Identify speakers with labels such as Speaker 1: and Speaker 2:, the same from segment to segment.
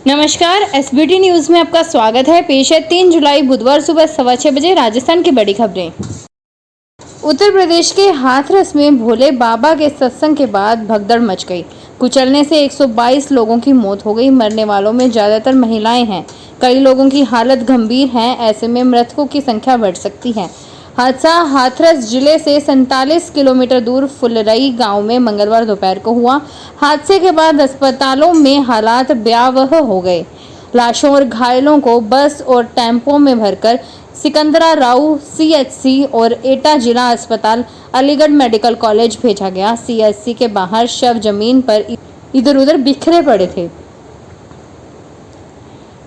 Speaker 1: नमस्कार, SBT news में आपका स्वागत है। पेश है 3 जुलाई बुधवार सुबह 6:15 बजे राजस्थान की बड़ी खबरें। उत्तर प्रदेश के हाथरस में भोले बाबा के सत्संग के बाद भगदड़ मच गई। कुचलने से 122 लोगों की मौत हो गई। मरने वालों में ज्यादातर महिलाएं हैं। कई लोगों की हालत गंभीर है। ऐसे में मृतकों की संख्या बढ़ सकती है। हादसा हाथरस जिले से 47 किलोमीटर दूर फुलरई गांव में मंगलवार दोपहर को हुआ। हादसे के बाद अस्पतालों में हालात भयावह हो गए। लाशों और घायलों को बस और टेम्पो में भरकर सिकंदराराव सीएचसी और एटा जिला अस्पताल, अलीगढ़ मेडिकल कॉलेज भेजा गया। सीएचसी के बाहर शव जमीन पर इधर उधर बिखरे पड़े थे।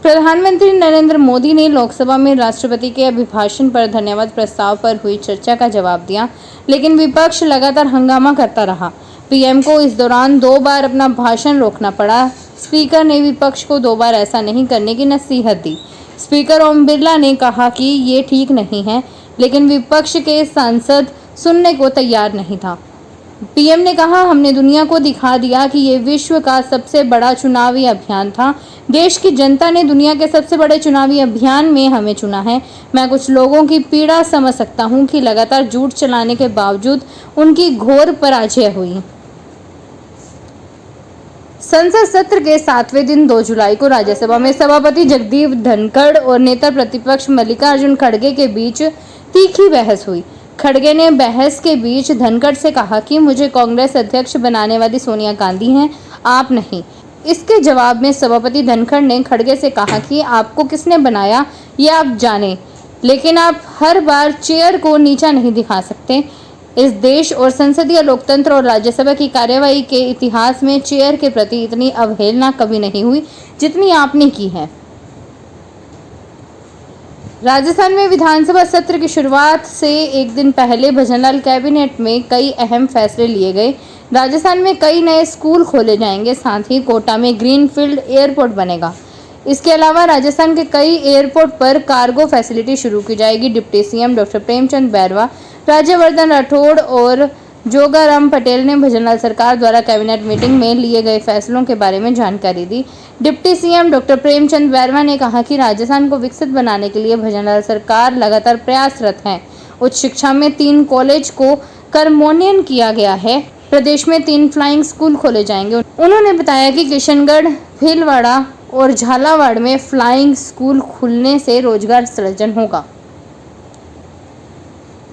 Speaker 1: प्रधानमंत्री नरेंद्र मोदी ने लोकसभा में राष्ट्रपति के अभिभाषण पर धन्यवाद प्रस्ताव पर हुई चर्चा का जवाब दिया, लेकिन विपक्ष लगातार हंगामा करता रहा। पीएम को इस दौरान 2 बार अपना भाषण रोकना पड़ा। स्पीकर ने विपक्ष को 2 बार ऐसा नहीं करने की नसीहत दी। स्पीकर ओम बिरला ने कहा कि ये ठीक नहीं है, लेकिन विपक्ष के सांसद सुनने को तैयार नहीं था। पीएम ने कहा, हमने दुनिया को दिखा दिया कि ये विश्व का सबसे बड़ा चुनावी अभियान था। देश की जनता ने दुनिया के सबसे बड़े चुनावी अभियान में हमें चुना है। मैं कुछ लोगों की पीड़ा समझ सकता हूं कि लगातार झूठ चलाने के बावजूद उनकी घोर पराजय हुई। संसद सत्र के 7वें दिन 2 जुलाई को राज्यसभा में सभापति जगदीप धनखड़ और नेता प्रतिपक्ष मल्लिकार्जुन खड़गे के बीच तीखी बहस हुई। खड़गे ने बहस के बीच धनखड़ से कहा कि मुझे कांग्रेस अध्यक्ष बनाने वाली सोनिया गांधी हैं, आप नहीं। इसके जवाब में सभापति धनखड़ ने खड़गे से कहा कि आपको किसने बनाया ये आप जाने, लेकिन आप हर बार चेयर को नीचा नहीं दिखा सकते। इस देश और संसदीय लोकतंत्र और राज्यसभा की कार्यवाही के इतिहास में चेयर के प्रति इतनी अवहेलना कभी नहीं हुई जितनी आपने की है। राजस्थान में विधानसभा सत्र की शुरुआत से एक दिन पहले भजनलाल कैबिनेट में कई अहम फैसले लिए गए। राजस्थान में कई नए स्कूल खोले जाएंगे, साथ ही कोटा में ग्रीनफील्ड एयरपोर्ट बनेगा। इसके अलावा राजस्थान के कई एयरपोर्ट पर कार्गो फैसिलिटी शुरू की जाएगी। Deputy CM doctor Premchand Bairwa, Rajyavardhan Rathore और जोगाराम पटेल ने भजनलाल सरकार द्वारा कैबिनेट मीटिंग में लिए गए फैसलों के बारे में जानकारी दी। Deputy CM doctor Premchand Bairwa ने कहा कि राजस्थान को विकसित बनाने के लिए भजनलाल सरकार लगातार प्रयासरत है। उच्च शिक्षा में 3 कॉलेज को कर्मोन्नयन किया गया है। प्रदेश में 3 फ्लाइंग स्कूल खोले जाएंगे। उन्होंने बताया कि किशनगढ़, भीलवाड़ा और झालावाड़ में फ्लाइंग स्कूल खुलने से रोजगार सृजन होगा।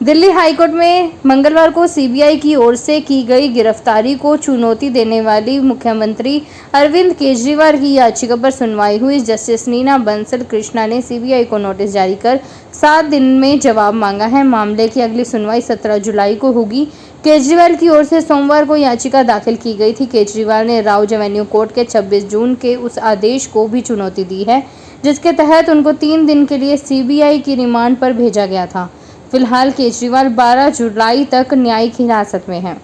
Speaker 1: दिल्ली हाईकोर्ट में मंगलवार को सीबीआई की ओर से की गई गिरफ्तारी को चुनौती देने वाली मुख्यमंत्री अरविंद केजरीवाल की याचिका पर सुनवाई हुई। जस्टिस नीना बंसल कृष्णा ने सीबीआई को नोटिस जारी कर 7 दिन में जवाब मांगा है। मामले की अगली सुनवाई 17 जुलाई को होगी। केजरीवाल की ओर से सोमवार को याचिका दाखिल की गई थी। केजरीवाल ने राउज एवेन्यू कोर्ट के 26 जून के उस आदेश को भी चुनौती दी है, जिसके तहत उनको 3 दिन के लिए सीबीआई की रिमांड पर भेजा गया था। फिलहाल केजरीवाल 12 जुलाई तक न्यायिक हिरासत में हैं।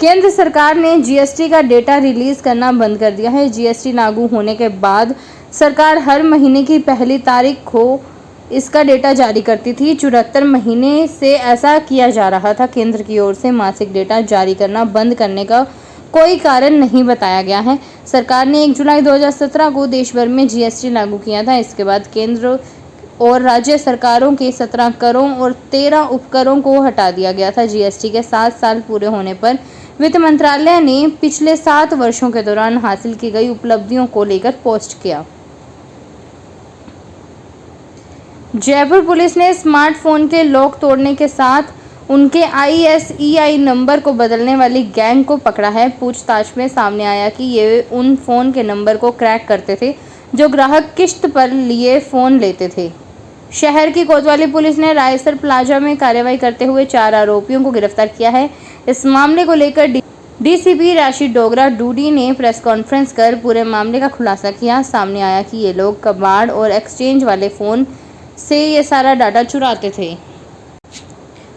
Speaker 1: केंद्र सरकार ने जीएसटी का डेटा रिलीज करना बंद कर दिया है। जीएसटी लागू होने के बाद सरकार हर महीने की पहली तारीख को इसका डेटा जारी करती थी। 74 महीने से ऐसा किया जा रहा था। केंद्र की ओर से मासिक डेटा जारी करना बंद करने का कोई कारण नहीं बताया गया है। सरकार ने 1 जुलाई 2017 को देश भर में जीएसटी लागू किया था। इसके बाद केंद्र और राज्य सरकारों के 17 करों और 13 उपकरों को हटा दिया गया था। जीएसटी के 7 साल पूरे होने पर वित्त मंत्रालय ने पिछले 7 वर्षों के दौरान हासिल की गई उपलब्धियों को लेकर पोस्ट किया। जयपुर पुलिस ने स्मार्टफोन के लॉक तोड़ने के साथ उनके ISEI नंबर को बदलने वाली गैंग को पकड़ा है। पूछताछ में सामने आया कि ये उन फोन के नंबर को क्रैक करते थे जो ग्राहक किश्त पर लिए फोन लेते थे। शहर की कोतवाली पुलिस ने रायसर प्लाजा में कार्रवाई करते हुए 4 आरोपियों को गिरफ्तार किया है। इस मामले को लेकर डीसीपी राशि डोगरा डूडी ने प्रेस कॉन्फ्रेंस कर पूरे मामले का खुलासा किया। सामने आया कि ये लोग कबाड़ और एक्सचेंज वाले फोन से ये सारा डाटा चुराते थे।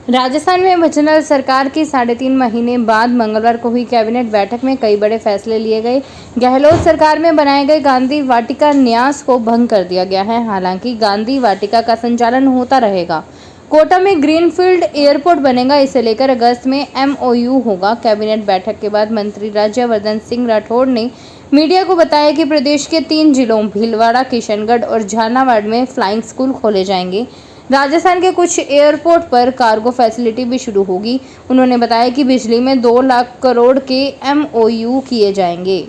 Speaker 1: राजस्थान में भजनलाल सरकार की 3.5 महीने बाद मंगलवार को हुई कैबिनेट बैठक में कई बड़े फैसले लिए गए। गहलोत सरकार में बनाए गए गांधी वाटिका न्यास को भंग कर दिया गया है। हालांकि गांधी वाटिका का संचालन होता रहेगा। कोटा में ग्रीनफील्ड एयरपोर्ट बनेगा, इसे लेकर अगस्त में MOU होगा। कैबिनेट बैठक के बाद मंत्री राज्यवर्धन सिंह राठौड़ ने मीडिया को बताया कि प्रदेश के 3 जिलों भीलवाड़ा, किशनगढ़ और झालावाड़ में फ्लाइंग स्कूल खोले जाएंगे। राजस्थान के कुछ एयरपोर्ट पर कार्गो फैसिलिटी भी शुरू होगी। उन्होंने बताया कि बिजली में 2 लाख करोड़ के MOU किए जाएंगे।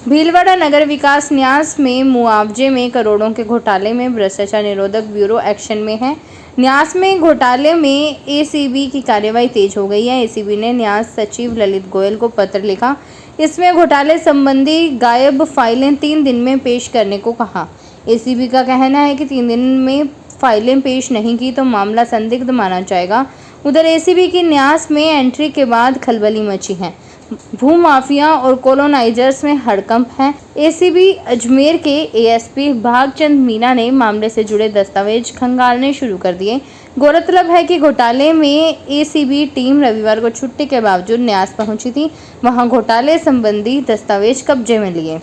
Speaker 1: भीलवाड़ा नगर विकास न्यास में मुआवजे में करोड़ों के घोटाले में भ्रष्टाचार निरोधक ब्यूरो एक्शन में है। न्यास में घोटाले में ACB की कार्रवाई तेज हो गई है। ACB ने न्यास सचिव ललित गोयल को पत्र लिखा। इसमें घोटाले संबंधी गायब फाइलें 3 दिन में पेश करने को कहा। ACB का कहना है कि 3 दिन में फाइलें पेश नहीं की तो मामला संदिग्ध माना जाएगा। उधर ACB की न्यास में एंट्री के बाद खलबली मची है। भूमाफिया और कॉलोनाइजर्स में हड़कंप है। ACB अजमेर के ASP भागचंद मीना ने मामले से जुड़े दस्तावेज खंगालने शुरू कर दिए। गौरतलब है कि घोटाले में ACB टीम रविवार को छुट्टी के बावजूद न्यास पहुंची थी। वहां घोटाले संबंधी दस्तावेज कब्जे में लिए।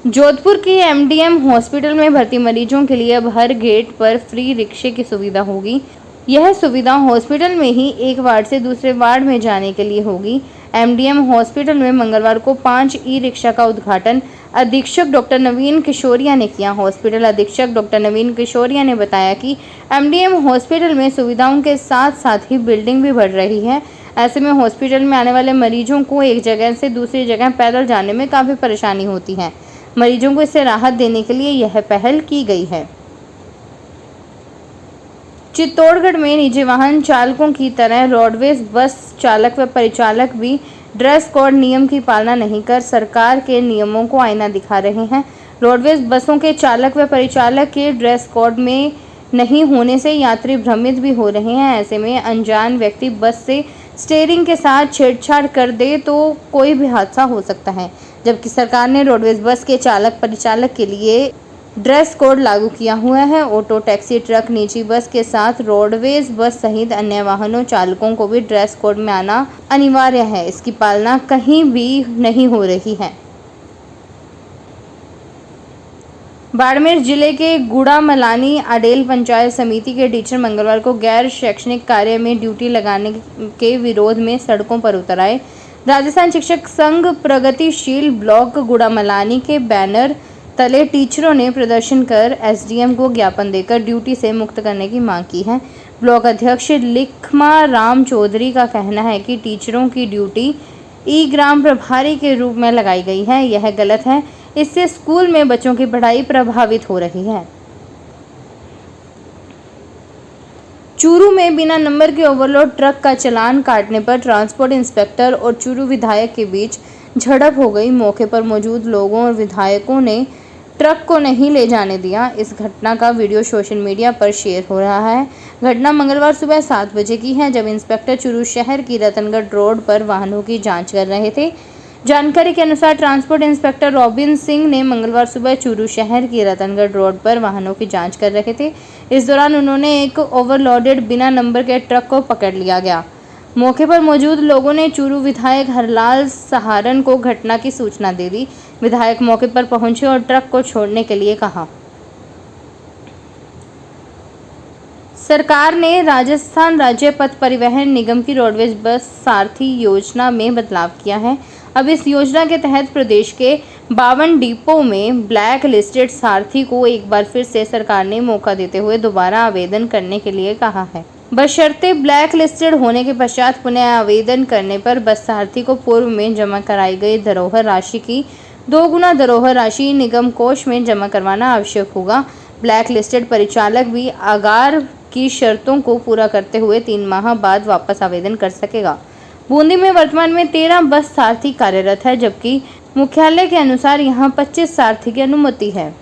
Speaker 1: जोधपुर के MDM हॉस्पिटल में भर्ती मरीजों के लिए अब हर गेट पर फ्री रिक्शे की सुविधा होगी। यह सुविधा हॉस्पिटल में ही एक वार्ड से दूसरे वार्ड में जाने के लिए होगी। MDM हॉस्पिटल में मंगलवार को 5 ई-रिक्शा का उद्घाटन अधीक्षक डॉक्टर नवीन किशोरिया ने किया। हॉस्पिटल अधीक्षक डॉक्टर नवीन किशोरिया ने बताया कि MDM हॉस्पिटल में सुविधाओं के साथ साथ ही बिल्डिंग भी बढ़ रही है। ऐसे में हॉस्पिटल में आने वाले मरीजों को एक जगह से दूसरी जगह पैदल जाने में काफ़ी परेशानी होती है। मरीजों को इससे राहत देने के लिए यह पहल की गई है। चित्तौड़गढ़ में निजी वाहन चालकों की तरह रोडवेज बस चालक व परिचालक भी ड्रेस कोड नियम की पालना नहीं कर सरकार के नियमों को आईना दिखा रहे हैं। रोडवेज बसों के चालक व परिचालक के ड्रेस कोड में नहीं होने से यात्री भ्रमित भी हो रहे हैं। ऐसे में अनजान व्यक्ति बस से स्टीयरिंग के साथ छेड़छाड़ कर दे तो कोई भी हादसा हो सकता है। जबकि सरकार ने रोडवेज बस के चालक परिचालक के लिए ड्रेस कोड लागू किया हुआ है। ऑटो, टैक्सी, ट्रक, निजी बस के साथ रोडवेज बस सहित अन्य वाहनों चालकों को भी ड्रेस कोड में आना अनिवार्य है। इसकी पालना कहीं भी नहीं हो रही है। बाड़मेर जिले के गुड़ामलानी अडेल पंचायत समिति के टीचर मंगलवार को गैर शैक्षणिक कार्य में ड्यूटी लगाने के विरोध में सड़कों पर उतर आए। राजस्थान शिक्षक संघ प्रगतिशील ब्लॉक गुड़ामलानी के बैनर तले टीचरों ने प्रदर्शन कर SDM को ज्ञापन देकर ड्यूटी से मुक्त करने की मांग की है। ब्लॉक अध्यक्ष लिखमा राम चौधरी का कहना है कि टीचरों की ड्यूटी ग्राम प्रभारी के रूप में लगाई गई है। यह गलत है। इससे स्कूल में बच्चों की पढ़ाई प्रभावित हो रही है। चूरू में बिना नंबर के ओवरलोड ट्रक का चालान काटने पर ट्रांसपोर्ट इंस्पेक्टर और चूरू विधायक के बीच झड़प हो गई। मौके पर मौजूद लोगों और विधायकों ने ट्रक को नहीं ले जाने दिया। इस घटना का वीडियो सोशल मीडिया पर शेयर हो रहा है। घटना मंगलवार सुबह 7 बजे की है, जब इंस्पेक्टर चूरू शहर की रतनगढ़ रोड पर वाहनों की जांच कर रहे थे। जानकारी के अनुसार ट्रांसपोर्ट इंस्पेक्टर रॉबिन सिंह ने मंगलवार सुबह चूरू शहर की रतनगढ़ रोड पर वाहनों की जांच कर रहे थे। इस दौरान उन्होंने एक ओवरलोडेड बिना नंबर के ट्रक को पकड़ लिया गया। मौके पर मौजूद लोगों ने चूरू विधायक हरलाल सहारन को घटना की सूचना दे दी। विधायक मौके पर पहुंचे और ट्रक को छोड़ने के लिए कहा। सरकार ने राजस्थान राज्य पथ परिवहन निगम की रोडवेज बस सारथी योजना में बदलाव किया है। अब इस योजना के तहत प्रदेश के 52 डिपो में ब्लैक लिस्टेड सारथी को एक बार फिर से सरकार ने मौका देते हुए दोबारा आवेदन करने के लिए कहा है। बशर्ते ब्लैक लिस्टेड होने के पश्चात पुनः आवेदन करने पर बस सारथी को पूर्व में जमा कराई गई धरोहर राशि की 2 गुना धरोहर राशि निगम कोष में जमा करवाना आवश्यक होगा। ब्लैक लिस्टेड परिचालक भी आगार की शर्तों को पूरा करते हुए 3 माह बाद वापस आवेदन कर सकेगा। बूंदी में वर्तमान में 13 बस सारथी कार्यरत है, जबकि मुख्यालय के अनुसार यहां 25 सारथी की अनुमति है।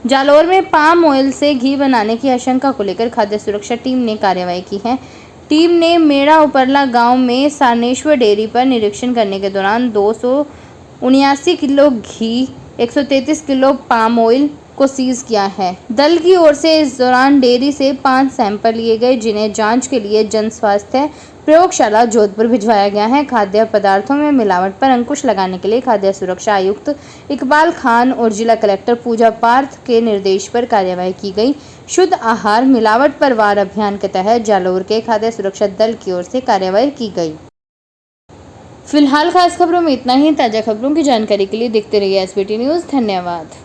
Speaker 1: जालौर में पाम ऑयल से घी बनाने की आशंका को लेकर खाद्य सुरक्षा टीम ने कार्रवाई की है। टीम ने मेड़ा उपरला गांव में सारनेश्वर डेयरी पर निरीक्षण करने के दौरान 279 किलो घी, 133 किलो पाम ऑयल, को सीज किया है। दल की ओर से इस दौरान डेयरी से 5 सैंपल लिए गए, जिन्हें जांच के लिए जन स्वास्थ्य प्रयोगशाला जोधपुर भिजवाया गया है। खाद्य पदार्थों में मिलावट पर अंकुश लगाने के लिए खाद्य सुरक्षा आयुक्त इकबाल खान और जिला कलेक्टर पूजा पार्थ के निर्देश पर कार्यवाही की गई। शुद्ध आहार मिलावट पर वार अभियान के तहत जालोर के खाद्य सुरक्षा दल की ओर से कार्यवाही की गई। फिलहाल खास खबरों में इतना ही। ताज़ा खबरों की जानकारी के लिए देखते रहिए SBT न्यूज़। धन्यवाद।